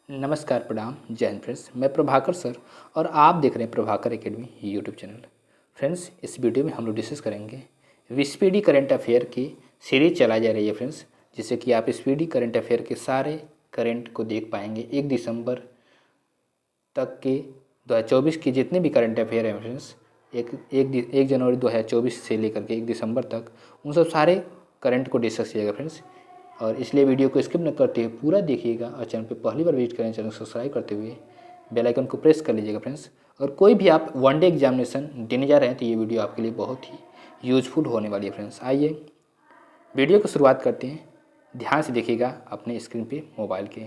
नमस्कार, प्रणाम, जय हिंद फ्रेंड्स। मैं प्रभाकर सर और आप देख रहे हैं Prabhakar academy YouTube channel. Friends, इस वीडियो में हम लोग डिस्कस करेंगे स्पीडी करंट अफेयर की सीरीज चलाई जा रही है फ्रेंड्स, जिससे कि आप स्पीडी करंट अफेयर के सारे करंट को देख पाएंगे 1 दिसंबर तक के 2024 के जितने भी करंट अफेयर हैं फ्रेंड्स, एक जनवरी 2024 से लेकर के 1 दिसंबर तक उन सब सारे करंट को डिस्कस किया जाएगा फ्रेंड्स। और इसलिए वीडियो को स्किप न करते हुए पूरा देखिएगा और चैनल पे पहली बार विजिट करें चैनल को सब्सक्राइब करते हुए बेल आइकन को प्रेस कर लीजिएगा फ्रेंड्स। और कोई भी आप वनडे एग्जामिनेशन देने जा रहे हैं तो ये वीडियो आपके लिए बहुत ही यूजफुल होने वाली है फ्रेंड्स। आइए वीडियो की शुरुआत करते हैं, ध्यान से देखिएगा अपने स्क्रीन पे मोबाइल के।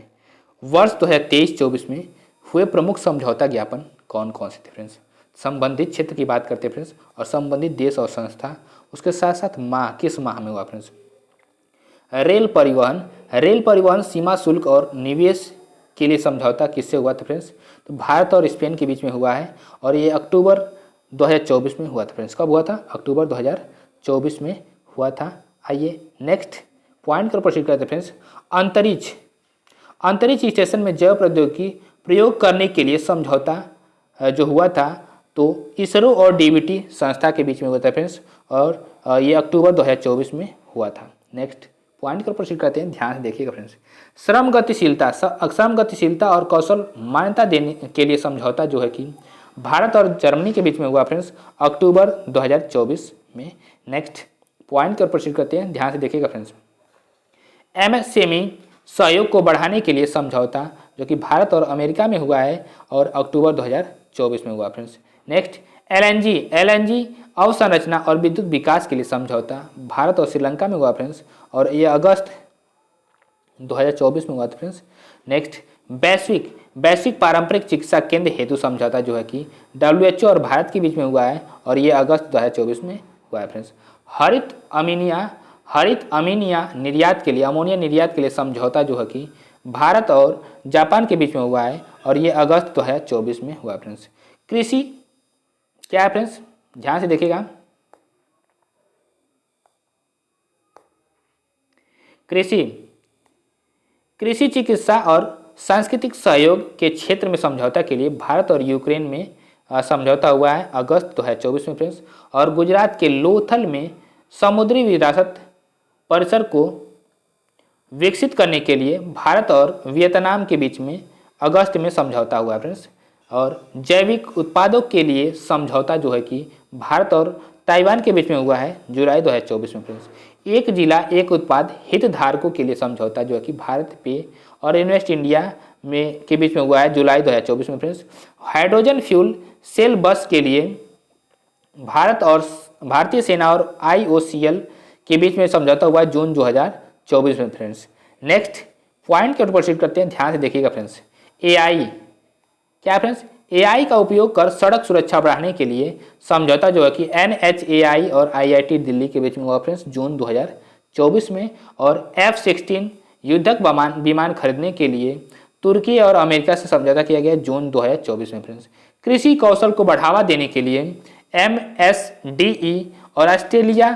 वर्ष 2023-24 में हुए प्रमुख समझौता ज्ञापन कौन कौन से थे फ्रेंड्स। संबंधित क्षेत्र की बात करते हैं फ्रेंड्स, और संबंधित देश और संस्था, उसके साथ साथ माह, किस माह में हुआ फ्रेंड्स। रेल परिवहन सीमा शुल्क और निवेश के लिए समझौता किससे हुआ था फ्रेंड्स। तो भारत और स्पेन के बीच में हुआ है और ये अक्टूबर 2024 में हुआ था फ्रेंड्स। कब हुआ था? अक्टूबर 2024 में हुआ था। आइए नेक्स्ट पॉइंट पर प्रोसीड करते हैं फ्रेंड्स। अंतरिक्ष स्टेशन में जैव प्रौद्योगिकी प्रयोग करने के लिए समझौता जो हुआ था तो इसरो और डीबीटी संस्था के बीच में हुआ था फ्रेंड्स, और ये अक्टूबर 2024 में हुआ था। नेक्स्ट पॉइंट पर प्रोसीड करते हैं, ध्यान से देखिएगा फ्रेंड्स। श्रम गतिशीलता और कौशल मान्यता देने के लिए समझौता जो है कि भारत और जर्मनी के बीच में हुआ फ्रेंड्स, अक्टूबर 2024 में। नेक्स्ट पॉइंट पर प्रोसीड करते हैं, ध्यान से देखिएगा फ्रेंड्स। एमएसएमई सहयोग को बढ़ाने के लिए समझौता जो कि भारत और अमेरिका में हुआ है और अक्टूबर 2024 में हुआ फ्रेंड्स। नेक्स्ट एलएनजी अवसंरचना और विद्युत विकास के लिए समझौता भारत और श्रीलंका में हुआ फ्रेंड्स, और ये अगस्त 2024 में हुआ था फ्रेंड्स। नेक्स्ट वैश्विक पारंपरिक चिकित्सा केंद्र हेतु समझौता जो है कि WHO और भारत के बीच में हुआ है और ये अगस्त 2024 में हुआ है फ्रेंड्स। हरित अमीनिया निर्यात के लिए समझौता जो है कि भारत और जापान के बीच में हुआ है और ये अगस्त 2024 में हुआ है फ्रेंड्स। कृषि क्या है फ्रेंड्स, ध्यान से देखिएगा। कृषि चिकित्सा और सांस्कृतिक सहयोग के क्षेत्र में समझौता के लिए भारत और यूक्रेन में समझौता हुआ है अगस्त 2024 में फ्रेंड्स। और गुजरात के लोथल में समुद्री विरासत परिसर को विकसित करने के लिए भारत और वियतनाम के बीच में अगस्त में समझौता हुआ है फ्रेंड्स। और जैविक उत्पादों के लिए समझौता जो है कि भारत और ताइवान के बीच में हुआ है जुलाई 2024 में फ्रेंड्स। एक जिला एक उत्पाद हितधारकों के लिए समझौता जो है कि भारत पे और इन्वेस्ट इंडिया में के बीच में हुआ है जुलाई 2024 में फ्रेंड्स। हाइड्रोजन फ्यूल सेल बस के लिए भारत और भारतीय सेना और IOCL के बीच में समझौता हुआ है जून 2024 में फ्रेंड्स। नेक्स्ट पॉइंट के ऊपर प्रोसीड करते हैं, ध्यान से देखिएगा फ्रेंड्स। AI क्या फ्रेंड्स, AI का उपयोग कर सड़क सुरक्षा बढ़ाने के लिए समझौता जो है कि NHAI और IIT दिल्ली के बीच में हुआ फ्रेंड्स जून 2024 में। और F-16 युद्धक विमान खरीदने के लिए तुर्की और अमेरिका से समझौता किया गया जून 2024 में फ्रेंड्स। कृषि कौशल को बढ़ावा देने के लिए MSDE और ऑस्ट्रेलिया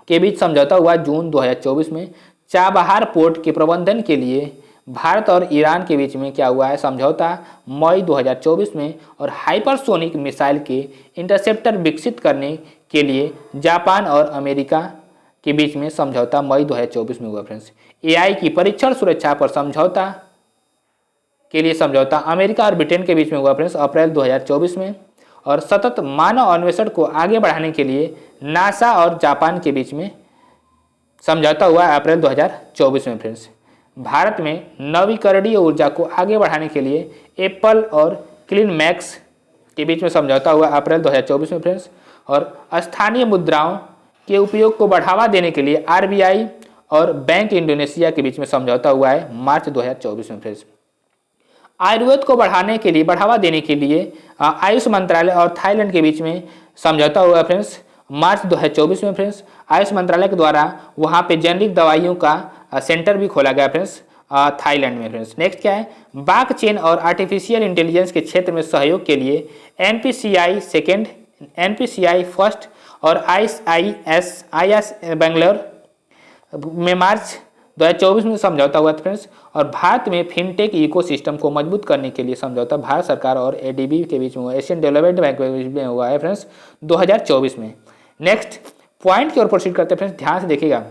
के बीच समझौता हुआ जून 2024 में। चाबहार पोर्ट के प्रबंधन के लिए भारत और ईरान के बीच में क्या हुआ है समझौता मई 2024 में। और हाइपरसोनिक मिसाइल के इंटरसेप्टर विकसित करने के लिए जापान और अमेरिका के बीच में समझौता मई 2024 में हुआ फ्रेंड्स। AI की परीक्षण सुरक्षा पर समझौता के लिए समझौता अमेरिका और ब्रिटेन के बीच में हुआ फ्रेंड्स अप्रैल 2024 में। और सतत मानव अन्वेषण को आगे बढ़ाने के लिए नासा और जापान के बीच में समझौता हुआ अप्रैल 2024 में फ्रेंड्स। भारत में नवीकरणीय ऊर्जा को आगे बढ़ाने के लिए एप्पल और क्लीन मैक्स के बीच में समझौता हुआ अप्रैल 2024 में फ्रेंड्स। और स्थानीय मुद्राओं के उपयोग को बढ़ावा देने के लिए RBI और बैंक इंडोनेशिया के बीच में समझौता हुआ है मार्च 2024 में फ्रेंड्स। आयुर्वेद को बढ़ावा देने के लिए आयुष मंत्रालय और थाईलैंड के बीच में समझौता हुआ फ्रेंड्स मार्च 2024 में फ्रेंड्स। आयुष मंत्रालय के द्वारा वहाँ पे जेनरिक दवाइयों का सेंटर भी खोला गया फ्रेंड्स थाईलैंड में फ्रेंड्स। नेक्स्ट क्या है, ब्लॉकचेन और आर्टिफिशियल इंटेलिजेंस के क्षेत्र में सहयोग के लिए NPCI फर्स्ट और IIS बेंगलोर में मार्च 2024 में समझौता हुआ था फ्रेंड्स। और भारत में फिनटेक इकोसिस्टम को मजबूत करने के लिए समझौता भारत सरकार और एडीबी के बीच में हुआ, एशियन डेवलपमेंट बैंक के बीच में हुआ है फ्रेंड्स 2024 में। नेक्स्ट पॉइंट की ओर प्रोसीड करते हैं फ्रेंड्स, ध्यान से देखिएगा।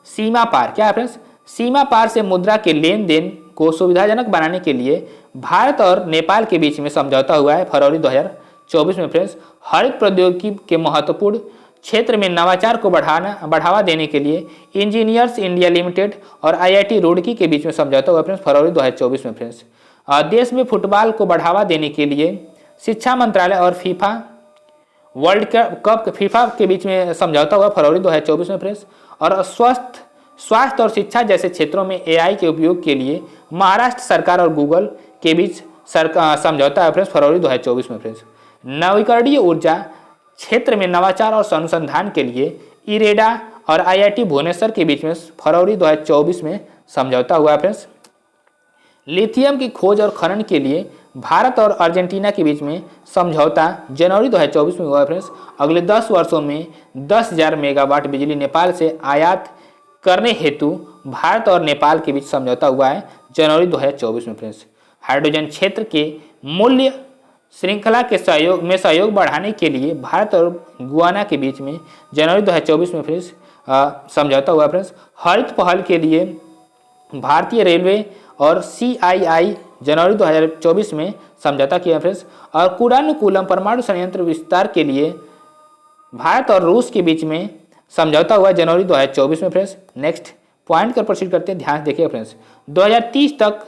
सीमा पार क्या है फ्रेंड्स? सीमा पार से मुद्रा के लेन देन को सुविधाजनक बनाने के लिए भारत और नेपाल के बीच में समझौता हुआ है फरवरी 2024 में फ्रेंड्स। हरित प्रौद्योगिकी के महत्वपूर्ण क्षेत्र में नवाचार को बढ़ावा देने के लिए इंजीनियर्स इंडिया लिमिटेड और आईआईटी रुड़की के बीच में समझौता हुआ फ्रेंड्स फरवरी 2024 में फ्रेंड्स। देश में फुटबॉल को बढ़ावा देने के लिए शिक्षा मंत्रालय और फीफा वर्ल्ड कप फीफा के बीच में समझौता हुआ फरवरी 2024 में फ्रेंड्स। और स्वास्थ्य और शिक्षा जैसे क्षेत्रों में एआई के उपयोग के लिए महाराष्ट्र सरकार और गूगल के बीच समझौता है फ्रेंड्स फरवरी 2024 में फ्रेंड्स। नवीकरणीय ऊर्जा क्षेत्र में नवाचार और अनुसंधान के लिए इरेडा और आईआईटी भुवनेश्वर के बीच में फरवरी 2024 में समझौता हुआ फ्रेंड्स। लिथियम की खोज और खनन के लिए भारत और अर्जेंटीना के बीच में समझौता जनवरी 2024 में हुआ फ्रेंड्स। अगले 10 वर्षों में 10,000 मेगावाट बिजली नेपाल से आयात करने हेतु भारत और नेपाल के बीच समझौता हुआ है जनवरी 2024 में फ्रेंड्स। हाइड्रोजन क्षेत्र के मूल्य श्रृंखला के सहयोग बढ़ाने के लिए भारत और गुआना के बीच में जनवरी 2024 में फ्रेंड्स समझौता हुआ फ्रेंड्स। हरित पहल के लिए भारतीय रेलवे और सीआईआई जनवरी 2024 में समझौता किया फ्रेंड्स। और कुडानुकूलम परमाणु संयंत्र विस्तार के लिए भारत और रूस के बीच में समझौता हुआ जनवरी 2024 में फ्रेंड्स। नेक्स्ट पॉइंट पर प्रोसीड करते हैं, ध्यान देखिए फ्रेंड्स। 2030 तक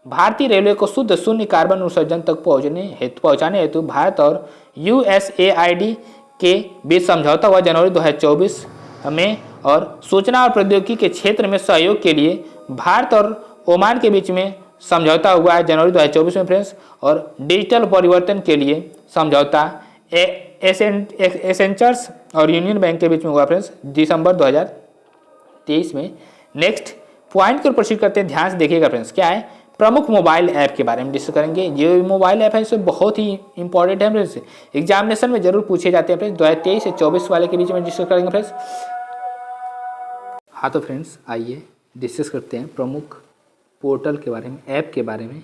भारतीय रेलवे को शुद्ध शून्य कार्बन उत्सर्जन तक पहुंचाने हेतु भारत और यूएसएआईडी के बीच समझौता हुआ जनवरी 2024 में। और सूचना और प्रौद्योगिकी के क्षेत्र में सहयोग के लिए भारत और ओमान के बीच में समझौता हुआ है जनवरी 2024 में फ्रेंड्स। और डिजिटल परिवर्तन के लिए समझौता एसेंचर्स और यूनियन बैंक के बीच में हुआ फ्रेंड्स दिसंबर 2023 में। नेक्स्ट पॉइंट को प्रोसीड करते हैं, ध्यान से देखिएगा फ्रेंड्स। क्या है? प्रमुख मोबाइल ऐप के बारे में डिस्कस करेंगे। जो मोबाइल ऐप है इससे बहुत ही इंपॉर्टेंट है फ्रेंड्स, एग्जामिनेशन में जरूर पूछे जाते हैं फ्रेंड्स। 2023 से 24 वाले के बीच में डिस्कस करेंगे फ्रेंड्स। हाँ तो फ्रेंड्स आइए डिस्कस करते हैं प्रमुख पोर्टल के बारे में, ऐप के बारे में,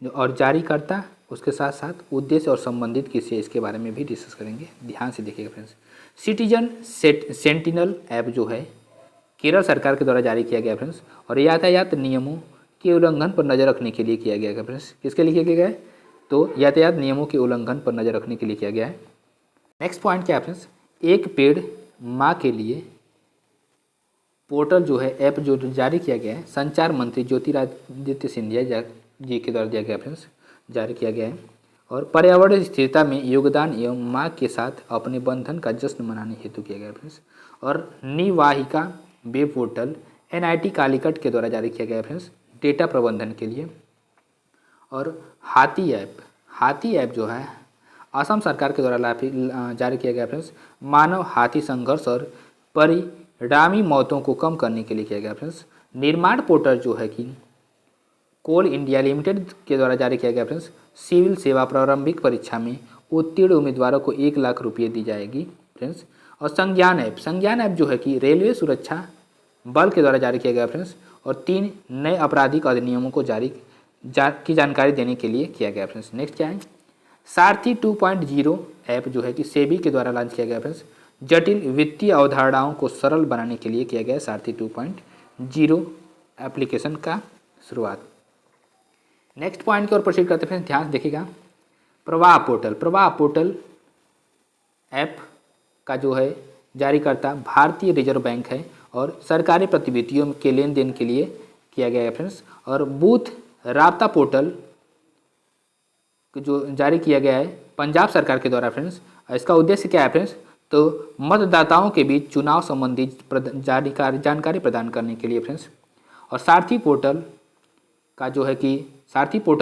जो और जारीकर्ता, उसके साथ साथ उद्देश्य और संबंधित किसी इसके बारे में भी डिस्कस करेंगे। ध्यान से देखिएगा फ्रेंड्स। सिटीजन सेंटिनल ऐप जो है केरल सरकार के द्वारा जारी किया गया फ्रेंड्स, और यातायात नियमों के उल्लंघन पर नज़र रखने के लिए किया गया है फ्रेंड्स। किसके लिए किया गया है? तो यातायात नियमों के उल्लंघन पर नज़र रखने के लिए किया गया है। नेक्स्ट पॉइंट क्या है फ्रेंड्स? एक पेड़ माँ के लिए पोर्टल जो है, ऐप जो जारी किया गया है, संचार मंत्री ज्योतिरादित्य सिंधिया जी के द्वारा दिया गया फ्रेंड्स, जारी किया गया है। और पर्यावरण स्थिरता में योगदान एवं माँ के साथ अपने बंधन का जश्न मनाने हेतु किया गया फ्रेंड्स। और निवाहिका वेब पोर्टल एनआईटी कालीकट के द्वारा जारी किया गया फ्रेंड्स, डेटा प्रबंधन के लिए। और हाथी ऐप जो है असम सरकार के द्वारा जारी किया गया फ्रेंड्स, मानव हाथी संघर्ष और परिणामी मौतों को कम करने के लिए किया गया फ्रेंड्स। निर्माण पोर्टल जो है कि कोल इंडिया लिमिटेड के द्वारा जारी किया गया फ्रेंड्स, सिविल सेवा प्रारंभिक परीक्षा में उत्तीर्ण उम्मीदवारों को 1 लाख रुपये दी जाएगी फ्रेंड्स। और संज्ञान ऐप जो है कि रेलवे सुरक्षा बल के द्वारा जारी किया गया फ्रेंड्स, और 3 नए आपराधिक अधिनियमों को की जानकारी देने के लिए किया गया फ्रेंड्स। नेक्स्ट क्या है? सारथी 2.0 ऐप जो है कि सेबी के द्वारा लॉन्च किया गया फ्रेंड्स, जटिल वित्तीय अवधारणाओं को सरल बनाने के लिए किया गया सारथी 2.0 एप्लीकेशन का शुरुआत। नेक्स्ट पॉइंट की ओर प्रोसीड करते हैं, ध्यान देखिएगा। प्रवाह पोर्टल ऐप का जो है जारीकर्ता भारतीय रिजर्व बैंक है, और सरकारी प्रतिभूतियों के लेन देन के लिए किया गया है फ्रेंड्स। और बूथ राब्ता पोर्टल जो जारी किया गया है पंजाब सरकार के द्वारा फ्रेंड्स, इसका उद्देश्य क्या है फ्रेंड्स? तो मतदाताओं के बीच चुनाव संबंधी जानकारी प्रदान करने के लिए फ्रेंड्स। और सारथी पोर्टल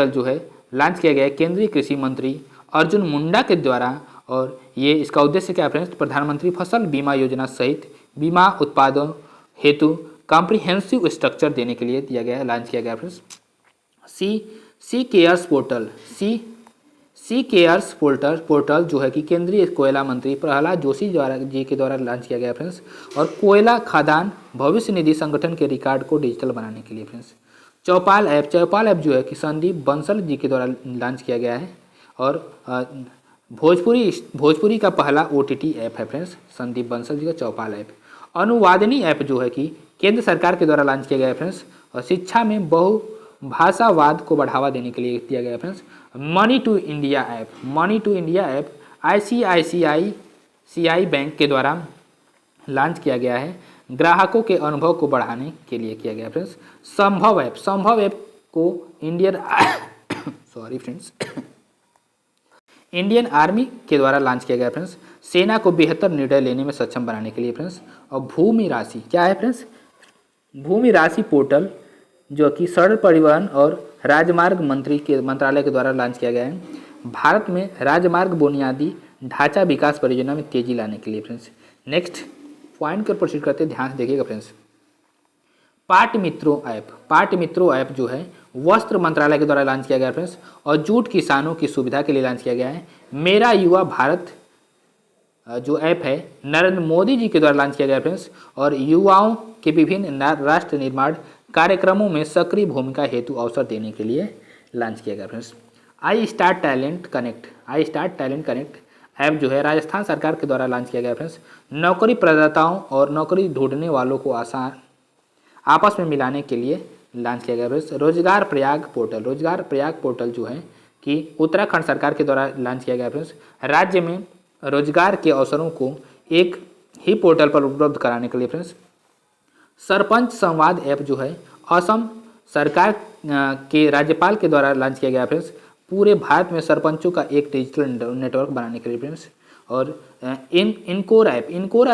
जो है लॉन्च किया गया है केंद्रीय कृषि मंत्री अर्जुन मुंडा के द्वारा, और ये इसका उद्देश्य क्या है फ्रेंड्स? प्रधानमंत्री फसल बीमा योजना सहित बीमा उत्पादों हेतु कॉम्प्रिहेंसिव स्ट्रक्चर देने के लिए दिया गया है, लॉन्च किया गया फ्रेंड्स। सी केयर्स पोर्टल सी केयर्स पोर्टल जो है कि केंद्रीय कोयला मंत्री प्रहलाद जोशी जी के द्वारा लॉन्च किया गया फ्रेंड्स। और कोयला खदान भविष्य निधि संगठन के रिकॉर्ड को डिजिटल बनाने के लिए फ्रेंड्स। चौपाल ऐप जो है कि संदीप बंसल जी के द्वारा लॉन्च किया गया है। और भोजपुरी का पहला OTT ऐप है फ्रेंड्स, संदीप बंसल जी का चौपाल ऐप। अनुवादनी ऐप जो है कि केंद्र सरकार के द्वारा लॉन्च किया गया है फ्रेंड्स। और शिक्षा में बहुभाषावाद को बढ़ावा देने के लिए दिया गया है friends. Money to India app ICICI bank के द्वारा लॉन्च किया गया है, ग्राहकों के अनुभव को बढ़ाने के लिए किया गया फ्रेंड्स। संभव ऐप को इंडियन आर्मी के द्वारा लॉन्च किया गया फ्रेंड्स, सेना को बेहतर निर्णय लेने में सक्षम बनाने के लिए फ्रेंड्स। और भूमि राशि क्या है फ्रेंड्स, भूमि राशि पोर्टल जो कि सड़क परिवहन और राजमार्ग मंत्रालय के द्वारा लॉन्च किया गया है, भारत में राजमार्ग बुनियादी ढांचा विकास परियोजना में तेजी लाने के लिए फ्रेंड्स। नेक्स्ट पॉइंट पर प्रोसीड करते हैं, ध्यान से देखिएगा फ्रेंड्स। पाट मित्रों ऐप जो है वस्त्र मंत्रालय के द्वारा लॉन्च किया गया फ्रेंड्स। और जूट किसानों की सुविधा के लिए लॉन्च किया गया है। मेरा युवा भारत जो ऐप है नरेंद्र मोदी जी के द्वारा लॉन्च किया गया फ्रेंड्स। और युवाओं के विभिन्न राष्ट्र निर्माण कार्यक्रमों में सक्रिय भूमिका हेतु अवसर देने के लिए लॉन्च किया गया friends. I start talent connect app जो है राजस्थान सरकार के द्वारा लॉन्च किया गया फ्रेंड्स। नौकरी प्रदाताओं और नौकरी ढूंढने वालों को आपस में मिलाने के लिए लॉन्च किया गया फ्रेंड्स। रोजगार प्रयाग पोर्टल जो है कि उत्तराखंड सरकार के द्वारा लॉन्च किया गया फ्रेंड्स। राज्य में रोजगार के अवसरों को एक ही पोर्टल पर उपलब्ध कराने के लिए फ्रेंड्स। सरपंच संवाद ऐप जो है असम सरकार के राज्यपाल के द्वारा लॉन्च किया गया फ्रेंड्स। पूरे भारत में सरपंचों का एक डिजिटल नेटवर्क बनाने के लिए फ्रेंड्स। और इनकोर ऐप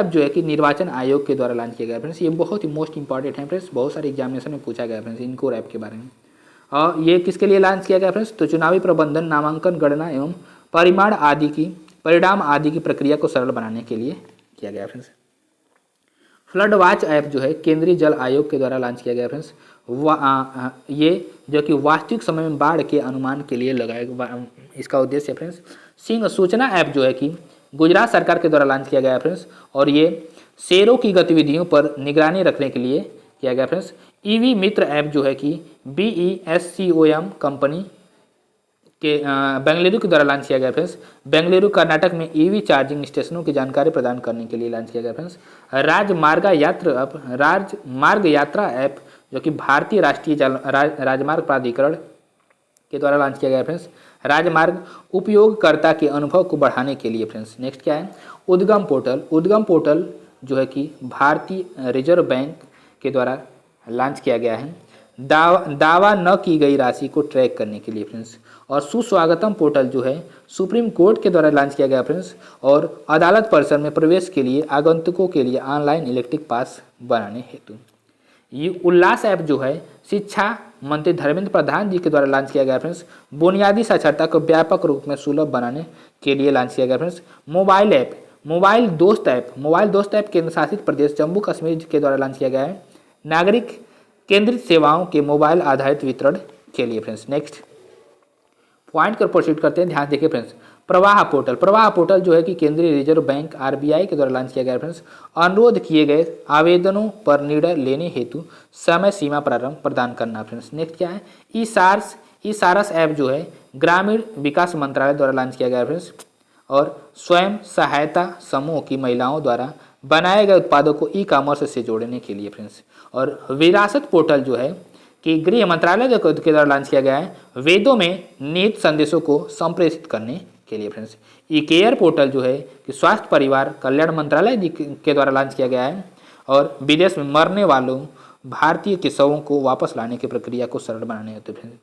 जो है कि निर्वाचन आयोग के द्वारा लॉन्च किया गया फ्रेंड्स। ये बहुत ही मोस्ट इंपॉर्टेंट है फ्रेंड्स, बहुत सारे एग्जामिनेशन में पूछा गया फ्रेंड्स इनकोर ऐप के बारे में। और ये किसके लिए लॉन्च किया गया फ्रेंड्स, तो चुनावी प्रबंधन, नामांकन, गणना एवं परिणाम आदि की प्रक्रिया को सरल बनाने के लिए किया गया फ्रेंड्स। फ्लड वॉच ऐप जो है केंद्रीय जल आयोग के द्वारा लॉन्च किया गया फ्रेंड्स। ये जो कि वास्तविक समय में बाढ़ के अनुमान के लिए लगाया, इसका उद्देश्य है फ्रेंड्स। सिंह सूचना ऐप जो है कि गुजरात सरकार के द्वारा लॉन्च किया गया फ्रेंड्स। और ये शेरों की गतिविधियों पर निगरानी रखने के लिए किया गया फ्रेंड्स। EV मित्र ऐप जो है कि BESCOM कंपनी के बेंगलुरु के द्वारा लॉन्च किया गया फ्रेंड्स। बेंगलुरु कर्नाटक में EV चार्जिंग स्टेशनों की जानकारी प्रदान करने के लिए लॉन्च किया गया फ्रेंड्स। राजमार्ग यात्रा ऐप जो कि भारतीय राष्ट्रीय राजमार्ग प्राधिकरण के द्वारा लॉन्च किया गया फ्रेंड्स। राजमार्ग उपयोगकर्ता के अनुभव को बढ़ाने के लिए फ्रेंड्स। नेक्स्ट क्या है, उद्गम पोर्टल जो है कि भारतीय रिजर्व बैंक के द्वारा लॉन्च किया गया है, दावा न की गई राशि को ट्रैक करने के लिए फ्रेंड्स। और सुस्वागतम पोर्टल जो है सुप्रीम कोर्ट के द्वारा लॉन्च किया गया फ्रेंड्स। और अदालत परिसर में प्रवेश के लिए आगंतुकों के लिए ऑनलाइन इलेक्ट्रिक पास बनाने हेतु। ये उल्लास ऐप जो है शिक्षा मंत्री धर्मेंद्र प्रधान जी के द्वारा लॉन्च किया गया फ्रेंड्स। बुनियादी साक्षरता को व्यापक रूप में सुलभ बनाने के लिए लॉन्च किया गया फ्रेंड्स। मोबाइल दोस्त ऐप केंद्र शासित प्रदेश जम्मू कश्मीर के द्वारा लॉन्च किया गया है, नागरिक केंद्रित सेवाओं के मोबाइल आधारित वितरण के लिए फ्रेंड्स। नेक्स्ट पॉइंट पर प्रोसीड करते हैं, ध्यान देखिए फ्रेंड्स। प्रवाह पोर्टल जो है कि केंद्रीय रिजर्व बैंक RBI के द्वारा लॉन्च किया गया फ्रेंड्स। अनुरोध किए गए आवेदनों पर निर्णय लेने हेतु समय सीमा प्रदान करना फ्रेंड्स। नेक्स्ट क्या है, ई सारस ऐप जो है ग्रामीण विकास मंत्रालय द्वारा लॉन्च किया गया फ्रेंड्स। और स्वयं सहायता समूह की महिलाओं द्वारा बनाए गए उत्पादों को ई-कॉमर्स से जोड़ने के लिए फ्रेंड्स। और विरासत पोर्टल जो है कि गृह मंत्रालय के द्वारा लॉन्च किया गया है, वेदों में निहित संदेशों को संप्रेषित करने के लिए फ्रेंड्स। ई-केयर पोर्टल जो है कि स्वास्थ्य परिवार कल्याण मंत्रालय के द्वारा लॉन्च किया गया है। और विदेश में मरने वालों भारतीय के शवों को वापस लाने की प्रक्रिया को सरल बनाने हेतु फ्रेंड्स।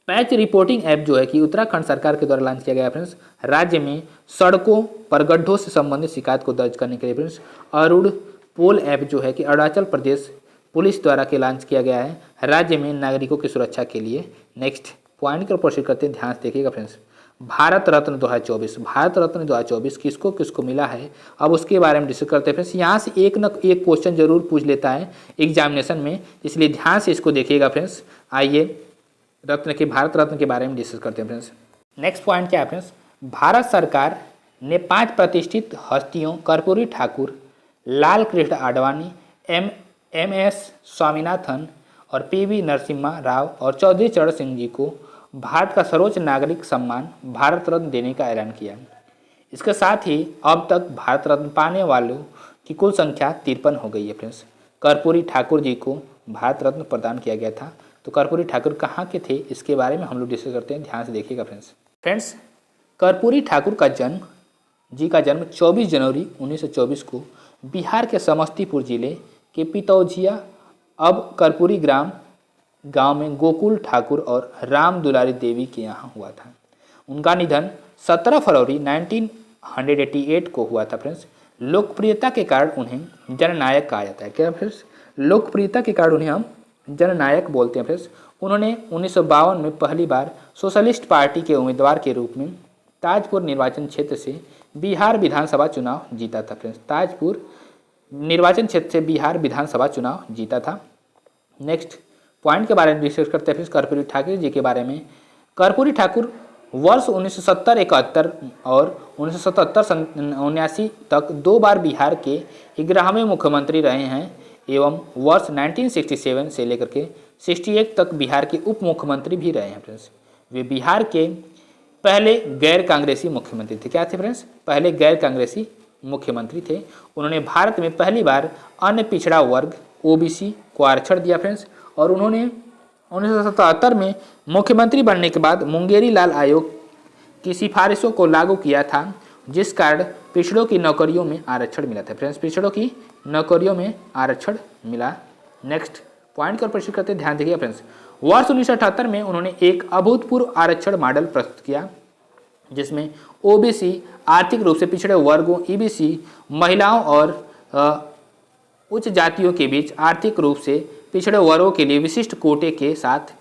पैच रिपोर्टिंग ऐप जो है कि उत्तराखंड सरकार के द्वारा लॉन्च किया गया फ्रेंड्स। राज्य में सड़कों पर गड्ढों से संबंधित शिकायत को दर्ज करने के लिए फ्रेंड्स। अरुण पोल ऐप जो है कि अरुणाचल प्रदेश पुलिस द्वारा के लॉन्च किया गया है, राज्य में नागरिकों की सुरक्षा के लिए। नेक्स्ट पॉइंट पर प्रोसीड करते हैं, ध्यान से देखिएगा फ्रेंड्स। भारत रत्न 2024 किसको किसको मिला है, अब उसके बारे में डिस्कस करते हैं फ्रेंड्स। यहाँ से एक न एक क्वेश्चन जरूर पूछ लेता है एग्जामिनेशन में, इसलिए ध्यान से इसको देखिएगा फ्रेंड्स। आइए भारत रत्न के बारे में डिस्कस करते हैं फ्रेंड्स। नेक्स्ट पॉइंट क्या है फ्रेंड्स, भारत सरकार ने 5 प्रतिष्ठित हस्तियों कर्पूरी ठाकुर, लाल कृष्ण आडवाणी, एम एस स्वामीनाथन और पीवी नरसिम्हा राव और चौधरी चरण सिंह जी को भारत का सर्वोच्च नागरिक सम्मान भारत रत्न देने का ऐलान किया। इसके साथ ही अब तक भारत रत्न पाने वालों की कुल संख्या 53 हो गई है फ्रेंड्स। कर्पूरी ठाकुर जी को भारत रत्न प्रदान किया गया था। तो कर्पूरी ठाकुर कहाँ के थे, इसके बारे में हम लोग डिस्कस करते हैं, ध्यान से देखिएगा फ्रेंड्स। कर्पूरी ठाकुर का जन्म 24 जनवरी 1924 को बिहार के समस्तीपुर जिले के पितौजिया अब कर्पूरी गांव में गोकुल ठाकुर और राम दुलारी देवी के यहाँ हुआ था। उनका निधन 17 फरवरी 1988 को हुआ था फ्रेंड्स। लोकप्रियता के कारण उन्हें जननायक कहा जाता है। क्या फ्रेंड्स, लोकप्रियता के कारण उन्हें हम जननायक बोलते हैं फ्रेंड्स। उन्होंने 1952 में पहली बार सोशलिस्ट पार्टी के उम्मीदवार के रूप में ताजपुर निर्वाचन क्षेत्र से बिहार विधानसभा चुनाव जीता था फ्रेंड्स। ताजपुर निर्वाचन क्षेत्र से बिहार विधानसभा चुनाव जीता था। नेक्स्ट पॉइंट के बारे में डिस्कस करते हैं फ्रेंड्स, कर्पूरी ठाकुर जी के बारे में। कर्पूरी ठाकुर वर्ष 1970-71 और 1977-79 तक 2 बार बिहार के 11वें मुख्यमंत्री रहे हैं एवं वर्ष 1967 से लेकर के 68 तक बिहार के उप मुख्यमंत्री भी रहे हैं फ्रेंड्स। वे बिहार के पहले गैर कांग्रेसी मुख्यमंत्री थे। क्या थे फ्रेंड्स, पहले गैर कांग्रेसी मुख्यमंत्री थे। उन्होंने भारत में पहली बार अन्य पिछड़ा वर्ग ओबीसी को आरक्षण दिया फ्रेंड्स। और उन्होंने 1977 में मुख्यमंत्री बनने के बाद मुंगेरी लाल आयोग की सिफारिशों को लागू किया था, जिस कारण पिछड़ों की नौकरियों में आरक्षण मिला था फ्रेंड्स। पिछड़ों की नौकरियों में आरक्षण मिला। नेक्स्ट पॉइंट पर प्रश्न करते ध्यान देखिए फ्रेंड्स। वर्ष 1978 में उन्होंने एक अभूतपूर्व आरक्षण मॉडल प्रस्तुत किया, जिसमें ओबीसी, आर्थिक रूप से पिछड़े वर्गों, ईबीसी, महिलाओं और उच्च जातियों के बीच आर्थिक रूप से पिछड़े वर्गों के लिए विशिष्ट कोटे के साथ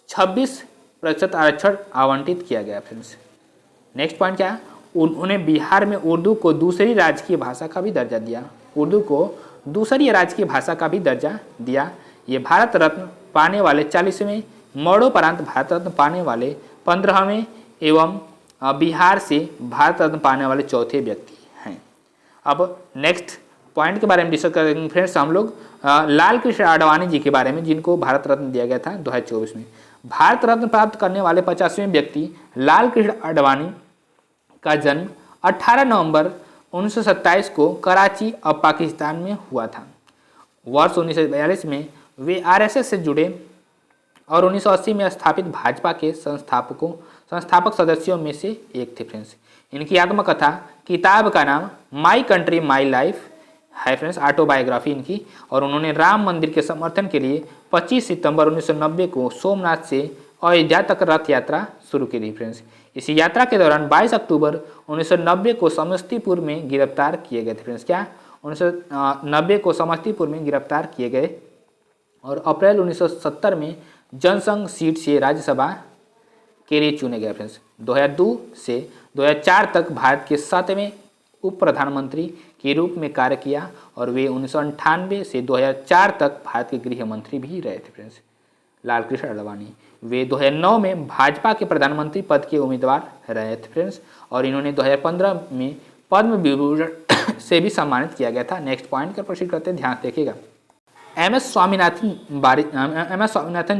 26% आरक्षण आवंटित किया गया फ्रेंड्स। नेक्स्ट पॉइंट क्या है, उन्होंने बिहार में उर्दू को दूसरी राजकीय भाषा का भी दर्जा दिया। उर्दू को दूसरी राजकीय भाषा का भी दर्जा दिया। ये भारत रत्न पाने वाले 40वें, मरणोपरांत भारत रत्न पाने वाले 15वें एवं बिहार से भारत रत्न पाने वाले चौथे व्यक्ति हैं। अब नेक्स्ट पॉइंट के बारे में डिस्कस करेंगे फ्रेंड्स हम लोग लाल कृष्ण आडवाणी जी के बारे में, जिनको भारत रत्न दिया गया था 2024 में। भारत रत्न प्राप्त करने वाले 50वें व्यक्ति लाल कृष्ण आडवाणी का जन्म 18 नवंबर 1927 को कराची अब पाकिस्तान में हुआ था। वर्ष 1942 में वे आरएसएस से जुड़े और 1980 में स्थापित भाजपा के संस्थापक सदस्यों में से एक थे फ्रेंड्स। इनकी आत्मकथा किताब का नाम माई कंट्री माई लाइफ है फ्रेंड्स, ऑटोबायोग्राफी इनकी। और उन्होंने राम मंदिर के समर्थन के लिए 25 सितंबर 1990 को सोमनाथ से अयोध्या तक रथ यात्रा शुरू की थी फ्रेंड्स। इस यात्रा के दौरान 22 अक्टूबर 1990 को समस्तीपुर में गिरफ्तार किए गए थे फ्रेंड्स। क्या 1990 को समस्तीपुर में गिरफ्तार किए गए और अप्रैल 1970 में जनसंघ सीट से राज्यसभा के लिए चुने गए फ्रेंड्स। 2002 से 2004 तक भारत के 7वें उप प्रधानमंत्री के रूप में कार्य किया और वे 1998 से 2004 तक भारत के गृह मंत्री भी रहे थे फ्रेंड्स। लाल कृष्ण आडवाणी वे 2009 में भाजपा के प्रधानमंत्री पद के उम्मीदवार रहे थे फ्रेंड्स। और इन्होंने 2015 में पद्म विभूषण से भी सम्मानित किया गया था। नेक्स्ट पॉइंट का प्रश्न करते हैं, ध्यान देखिएगा। एम एस स्वामीनाथन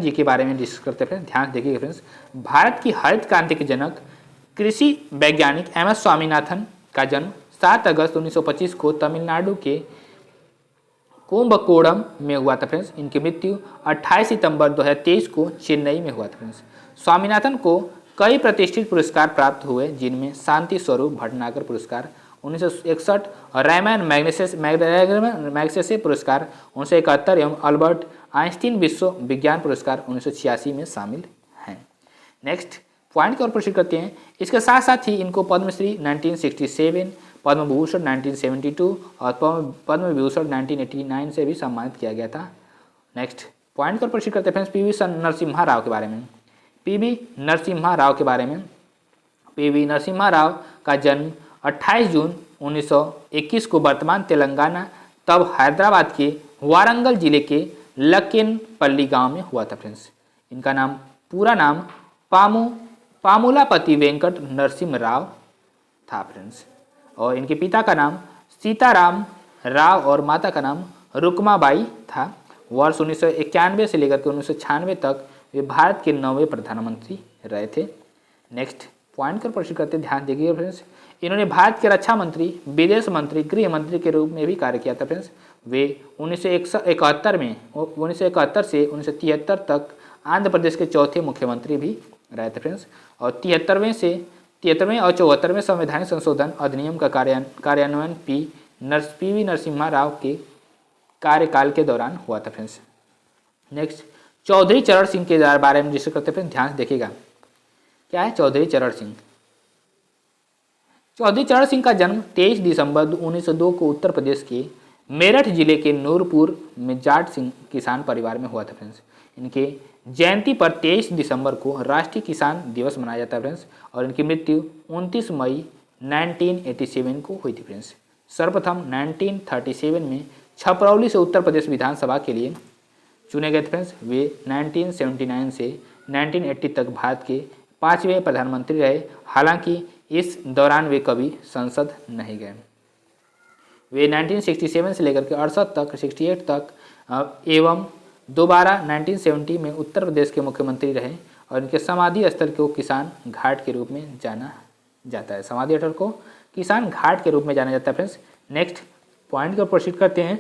जी के बारे में डिस्कस करते हैं, ध्यान देखिएगा फ्रेंड्स। भारत की हरित क्रांति के जनक कृषि वैज्ञानिक एम एस स्वामीनाथन का जन्म 7 अगस्त 1925 को तमिलनाडु के कुंभकोणम में हुआ था फ्रेंड्स। इनकी मृत्यु 28 सितंबर 2023 को चेन्नई में हुआ था फ्रेंड्स। स्वामीनाथन को कई प्रतिष्ठित पुरस्कार प्राप्त हुए, जिनमें शांति स्वरूप भटनागर पुरस्कार 1961 और रायमैन मैग्सेसे पुरस्कार 1971 एवं अल्बर्ट आइंस्टीन विश्व विज्ञान पुरस्कार 1986 में शामिल हैं। नेक्स्ट पॉइंट की ओर प्रश्न करते हैं। इसके साथ साथ ही इनको पद्मश्री 1967, पद्म भूषण 1972 और पद्म विभूषण 1989 से भी सम्मानित किया गया था। नेक्स्ट पॉइंट पर प्रश्न करते हैं फ्रेंड्स पीवी नरसिम्हा राव के बारे में। पीवी नरसिम्हा राव के बारे में, पीवी नरसिम्हा राव का जन्म 28 जून 1921 को वर्तमान तेलंगाना तब हैदराबाद के वारंगल जिले के लक्केनपल्ली गांव में हुआ था फ्रेंड्स। इनका नाम पूरा नाम पामू पामुलापति वेंकट नरसिम्हा राव था फ्रेंड्स। और इनके पिता का नाम सीताराम राव और माता का नाम रुक्माबाई था। वर्ष 1991 से लेकर के 1996 तक वे भारत के 9वें प्रधानमंत्री रहे थे। नेक्स्ट पॉइंट पर प्रश्न करते ध्यान देखिए फ्रेंड्स। इन्होंने भारत के रक्षा मंत्री, विदेश मंत्री, गृह मंत्री के रूप में भी कार्य किया था फ्रेंड्स। वे 1971 से 1973 तक आंध्र प्रदेश के चौथे मुख्यमंत्री भी रहे थे फ्रेंड्स। और 73वें और 74वें संवैधानिक संशोधन अधिनियम का कार्यान्वयन पी.वी. नरसिम्हा राव के कार्यकाल के दौरान हुआ था फ्रेंड्स। नेक्स्ट चौधरी चरण सिंह के बारे में डिस्कस करते हैं, ध्यान से देखिएगा। क्या है चौधरी चरण सिंह? चौधरी चरण सिंह का जन्म 23 दिसंबर 1902 को उत्तर प्रदेश के मेरठ जिले के नूरपुर में जाट सिंह किसान परिवार में हुआ था फ्रेंड्स। इनके जयंती पर 23 दिसंबर को राष्ट्रीय किसान दिवस मनाया जाता है फ्रेंड्स। और इनकी मृत्यु 29 मई 1987 को हुई थी फ्रेंड्स। सर्वप्रथम 1937 में छपरौली से उत्तर प्रदेश विधानसभा के लिए चुने गए थे फ्रेंड्स। वे 1979 से 1980 तक भारत के 5वें प्रधानमंत्री रहे। हालांकि इस दौरान वे कभी संसद नहीं गए। वे 1967 से लेकर के 68 तक एवं दोबारा 1970 में उत्तर प्रदेश के मुख्यमंत्री रहे। और इनके समाधि स्थल को किसान घाट के रूप में जाना जाता है। समाधि स्थल को किसान घाट के रूप में जाना जाता है फ्रेंड्स। नेक्स्ट पॉइंट को प्रोसीड करते हैं।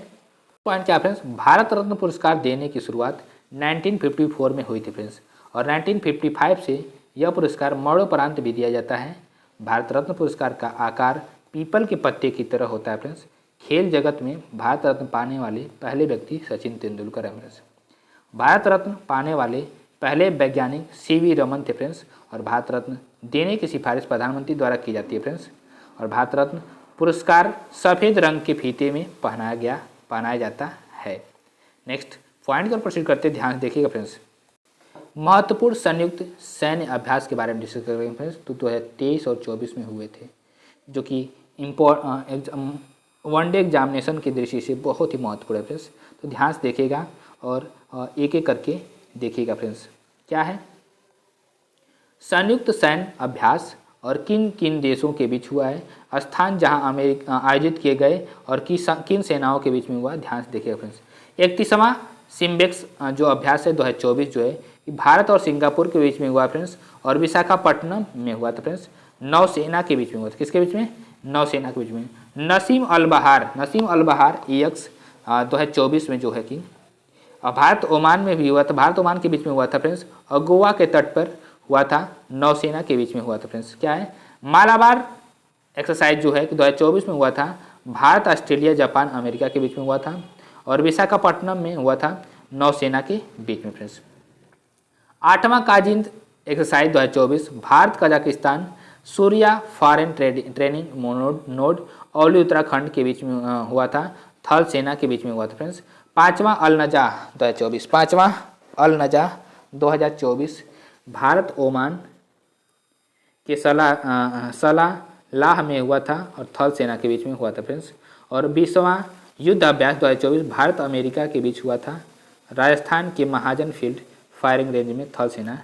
पॉइंट क्या फ्रेंड्स? भारत रत्न पुरस्कार देने की शुरुआत 1954 में हुई थी फ्रेंड्स। और 1955 से यह पुरस्कार मरणोपरांत भी दिया जाता है। भारत रत्न पुरस्कार का आकार पीपल के पत्ते की तरह होता है फ्रेंड्स। खेल जगत में भारत रत्न पाने वाले पहले व्यक्ति सचिन तेंदुलकर है फ्रेंड्स। भारत रत्न पाने वाले पहले वैज्ञानिक सी.वी. रमन थे फ्रेंड्स। और भारत रत्न देने की सिफारिश प्रधानमंत्री द्वारा की जाती है फ्रेंड्स। और भारत रत्न पुरस्कार सफ़ेद रंग के फीते में पहनाया जाता है। नेक्स्ट पॉइंट पर प्रोसीड करते ध्यान देखिएगा फ्रेंड्स। महत्वपूर्ण संयुक्त सैन्य अभ्यास के बारे में डिस्कस करेंगे फ्रेंड्स। तो 2023 और 24 में हुए थे, जो कि वनडे एग्जामिनेशन की दृष्टि से बहुत ही महत्वपूर्ण है फ्रेंड्स। तो ध्यान से देखिएगा और एक एक करके देखिएगा फ्रेंड्स। क्या है संयुक्त सैन्य अभ्यास और किन किन देशों के बीच हुआ है, स्थान जहां अमेरिका आयोजित किए गए और किन सेनाओं के बीच में हुआ, ध्यान से देखिएगा फ्रेंड्स। 31वां सिम्बेक्स जो अभ्यास है 2024 जो है भारत और सिंगापुर के बीच में हुआ फ्रेंड्स। और विशाखापट्टनम में हुआ था फ्रेंड्स। नौसेना के बीच में हुआ था। किसके बीच में? नौसेना के बीच में। नसीम अल बहार EX 2024 में जो है कि भारत ओमान में भी हुआ था। भारत ओमान के बीच में हुआ था फ्रेंड्स। और गोवा के तट पर हुआ था, नौसेना के बीच में हुआ था फ्रेंड्स। क्या है मालाबार एक्सरसाइज जो है कि 2024 में हुआ था, भारत, ऑस्ट्रेलिया, जापान, अमेरिका के बीच में हुआ था। और विशाखापट्टनम में हुआ था, नौसेना के बीच में फ्रेंड्स। 8वां Kazind exercise 2024 Bharat, Kazakhstan, Surya foreign training node Auli Uttarakhand के बीच में हुआ था, थल सेना के बीच में हुआ था फ्रेंड्स। 5वां अल-नजा 2024 भारत ओमान के सलाह में हुआ था और थल सेना के बीच में हुआ था फ्रेंड्स। और 20वां युद्ध अभ्यास 2024 भारत अमेरिका के बीच हुआ था, राजस्थान के महाजन फील्ड फायरिंग रेंज में थल सेना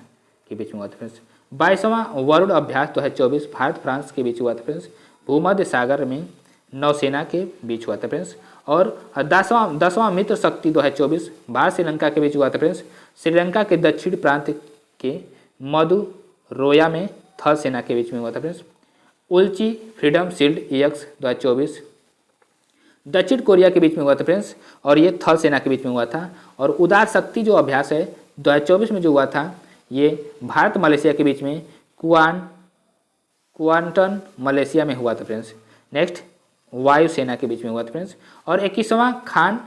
के बीच में हुआ था फ्रेंड्स। 22वां वरुण अभ्यास 2024 भारत फ्रांस के बीच हुआ था फ्रेंड्स, भूमध्य सागर में नौसेना के बीच हुआ था फ्रेंड्स। और 10वां मित्र शक्ति 2024 भारत श्रीलंका के बीच हुआ था फ्रेंड्स, श्रीलंका के दक्षिण प्रांत के मदुरोया में थल सेना के बीच में हुआ था फ्रेंड्स। उल्ची फ्रीडम शील्ड EX 2024 दक्षिण कोरिया के बीच में हुआ था फ्रेंड्स, और ये थल सेना के बीच में हुआ था। और उदार शक्ति जो अभ्यास है 2024 में जो हुआ था, ये भारत मलेशिया के बीच में कुआंटन मलेशिया में हुआ था फ्रेंड्स। नेक्स्ट वायुसेना के बीच में हुआ था फ्रेंड्स। और 21वां खान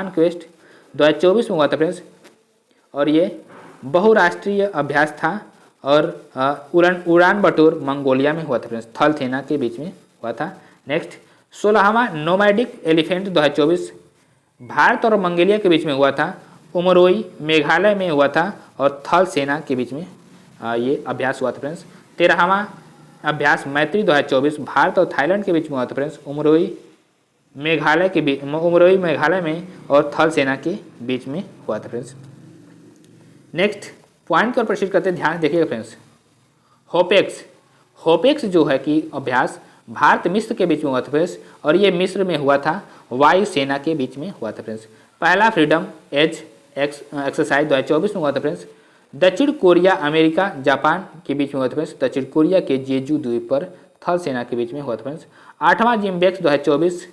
क्वेस्ट 2024 में हुआ था फ्रेंड्स, और ये बहुराष्ट्रीय अभ्यास था। और उड़ान बटोर मंगोलिया में हुआ था फ्रेंड्स, थल सेना के बीच में हुआ था। नेक्स्ट 16वां नोमैडिक एलिफेंट 2024 भारत और मंगोलिया के बीच में हुआ था, उमरोई मेघालय में हुआ था, और थल सेना के बीच में ये अभ्यास हुआ था फ्रेंड्स। 13वां अभ्यास मैत्री 2024 भारत और थाईलैंड के बीच में हुआ था फ्रेंड्स, उमरोई मेघालय में और थल सेना के बीच में हुआ था फ्रेंड्स। नेक्स्ट पॉइंट पर प्रोसीड करते ध्यान देखिएगा फ्रेंड्स। होपेक्स जो है कि अभ्यास भारत मिस्र के बीच में हुआ था फ्रेंड्स, और ये मिस्र में हुआ था, वायुसेना के बीच में हुआ था फ्रेंड्स। पहला फ्रीडम एज एक्सरसाइज 2024 में हुआ था फ्रेंड्स। दक्षिण कोरिया अमेरिका जापान के बीच में हुआ था फ्रेंड्स। दक्षिण कोरिया के जेजू द्वीप पर थल सेना के बीच में हुआ था फ्रेंड्स। 8वां जिम्बेक्स 2024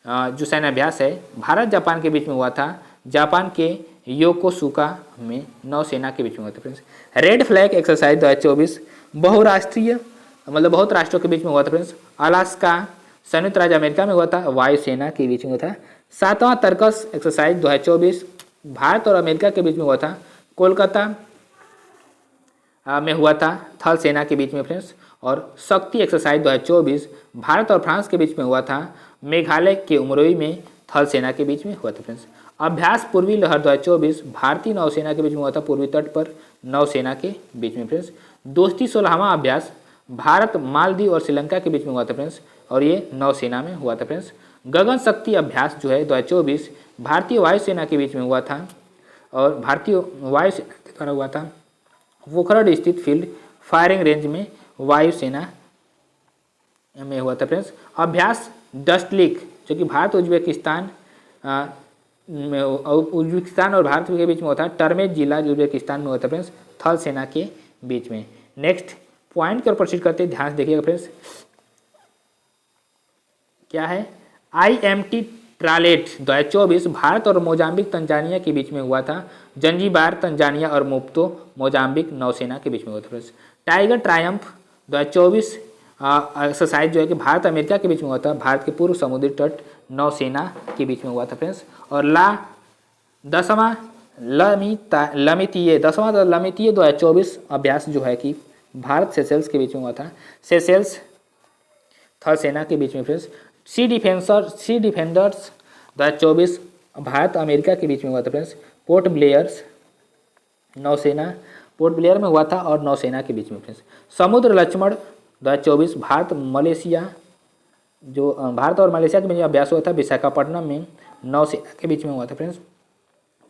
जो सैन्य अभ्यास है भारत जापान के बीच में हुआ था, जापान के योकोसुका में नौसेना के बीच में हुआ था फ्रेंड्स। रेड फ्लैग एक्सरसाइज 2024 बहुराष्ट्रीय मतलब बहुत राष्ट्रों के बीच में हुआ था फ्रेंड्स। अलास्का संयुक्त राज्य अमेरिका में हुआ था, वायुसेना के बीच में हुआ था। 7वां तर्कस एक्सरसाइज 2024 भारत और अमेरिका के बीच में हुआ था, कोलकाता में हुआ था, थल सेना के बीच में फ्रेंड्स। और शक्ति एक्सरसाइज 2024 भारत और फ्रांस के बीच में हुआ था, मेघालय के उमरोई में थल सेना के बीच में हुआ था फ्रेंड्स। अभ्यास पूर्वी लहर 2024 भारतीय नौसेना के बीच में हुआ था, पूर्वी तट पर नौसेना के बीच में फ्रेंड्स। दोस्ती 16वां अभ्यास भारत मालदीव और श्रीलंका के बीच में हुआ था फ्रेंड्स, और ये नौसेना में हुआ था फ्रेंड्स। गगन शक्ति अभ्यास जो है 2024 भारतीय वायुसेना के बीच में हुआ था, और भारतीय वायुसेना के द्वारा हुआ था, पोखरण स्थित फील्ड फायरिंग रेंज में वायुसेना में हुआ था फ्रेंड्स। अभ्यास डस्टलिक जो कि भारत उज्बेकिस्तान और भारत के बीच में हुआ था, टर्मेज जिला उज्बेकिस्तान में हुआ था फ्रेंड्स, थल सेना के बीच में। नेक्स्ट पॉइंट के ऊपर प्रोसीड करते ध्यान से देखिएगा फ्रेंड्स, क्या है IMT ट्रालेट 2024 भारत और मोजाम्बिक तंजानिया के बीच में हुआ था, जंजीबार तंजानिया और मुप्तो मोजाम्बिक नौसेना के बीच में हुआ था फ्रेंड्स। टाइगर ट्रायम्फ 2024 एक्सरसाइज जो है कि भारत अमेरिका के बीच में हुआ था, भारत के पूर्व समुद्री तट नौसेना के बीच में हुआ था फ्रेंड्स। और 10वां लमितीय 2024 अभ्यास जो है कि भारत सेशेल्स के बीच में हुआ था, सेशेल्स थल सेना के बीच में फ्रेंड्स। सी डिफेंडर्स 2024 भारत अमेरिका के बीच में हुआ था फ्रेंड्स, पोर्ट ब्लेयर्स नौसेना पोर्ट ब्लेयर में हुआ था और नौसेना के बीच में फ्रेंड्स। समुद्र लक्ष्मण 2024 भारत और मलेशिया के बीच में अभ्यास हुआ था, विशाखापट्टनम में नौसेना के बीच में हुआ था फ्रेंड्स।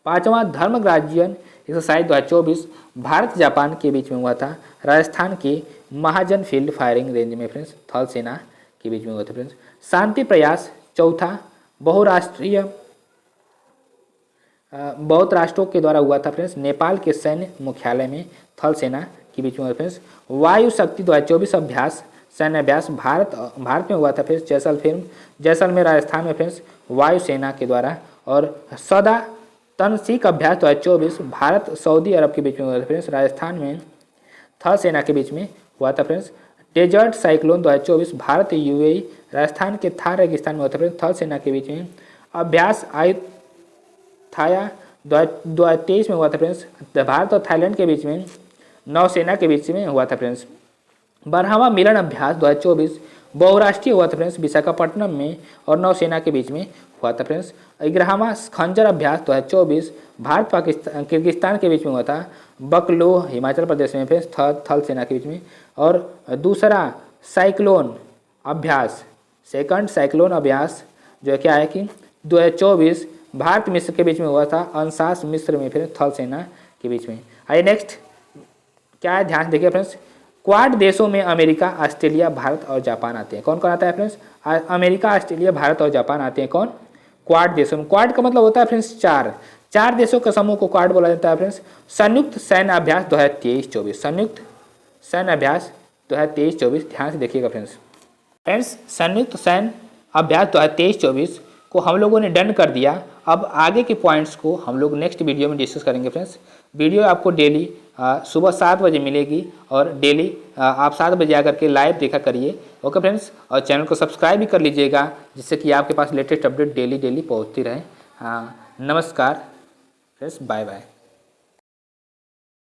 5वां धर्म ग्राजियन एक्सरसाइज 2024 भारत जापान के बीच में हुआ था, राजस्थान के महाजन फील्ड फायरिंग रेंज में फ्रेंड्स, थल सेना के बीच में हुआ था फ्रेंड्स। शांति प्रयास चौथा बहुत राष्ट्रों के द्वारा हुआ था फ्रेंड्स, नेपाल के सैन्य मुख्यालय में थल सेना के बीच में हुआ था फ्रेंड्स। वायु शक्ति 2024 अभ्यास सैन्य अभ्यास भारत में हुआ था फ्रेंड्स, जैसलमेर राजस्थान में फ्रेंड्स, वायुसेना के द्वारा। और सदा तनसीक अभ्यास 2024 भारत सऊदी अरब के बीच में हुआ था फ्रेंड्स, राजस्थान में थल सेना के बीच में हुआ था friends. Desert cyclone 2024 Bharat UAE Rajasthan के थार रेगिस्तान में हुआ था फ्रेंड्स, थल सेना के बीच में। अभ्यास आयुथाया 2023 में हुआ था फ्रेंड्स, भारत और थाईलैंड के बीच में नौसेना के बीच में हुआ था फ्रेंड्स। 12वां मिलन अभ्यास 2024 बहुराष्ट्रीय हुआ था फ्रेंड्स, विशाखापट्टनम में और नौसेना के बीच में हुआ था फ्रेंड्स। 11वां खंजर अभ्यास 2024 भारत पाकिस्तान किर्गिस्तान के बीच में हुआ था, बकलो हिमाचल प्रदेश में फ्रेंड्स, थल सेना के बीच में। और दूसरा साइक्लोन अभ्यास सेकंड साइक्लोन अभ्यास जो क्या है कि 2024 भारत मिस्र के बीच में हुआ था, अंशास मिस्र में फिर थल सेना के बीच में। आइए नेक्स्ट क्या है ध्यान देखिए फ्रेंड्स, क्वाड देशों में अमेरिका ऑस्ट्रेलिया भारत और जापान आते हैं। कौन कौन आता है फ्रेंड्स, अमेरिका ऑस्ट्रेलिया भारत और जापान आते हैं। कौन क्वाड देशों में, क्वाड का मतलब होता है फ्रेंड्स चार देशों के समूह को क्वाड बोला जाता है फ्रेंड्स। संयुक्त सैन्य अभ्यास 2023-24 संयुक्त सैन्य अभ्यास 2023-24 ध्यान से देखिएगा फ्रेंड्स संयुक्त सैन्य अभ्यास 2023-24 को हम लोगों ने डन कर दिया। अब आगे के पॉइंट्स को हम लोग नेक्स्ट वीडियो में डिस्कस करेंगे फ्रेंड्स। वीडियो आपको डेली सुबह 7 बजे मिलेगी और डेली आप 7 बजे आकर के लाइव देखा करिए। ओके फ्रेंड्स, और चैनल को सब्सक्राइब भी कर लीजिएगा जिससे कि आपके पास लेटेस्ट अपडेट डेली पहुंचती रहे। नमस्कार फ्रेंड्स, बाय बाय।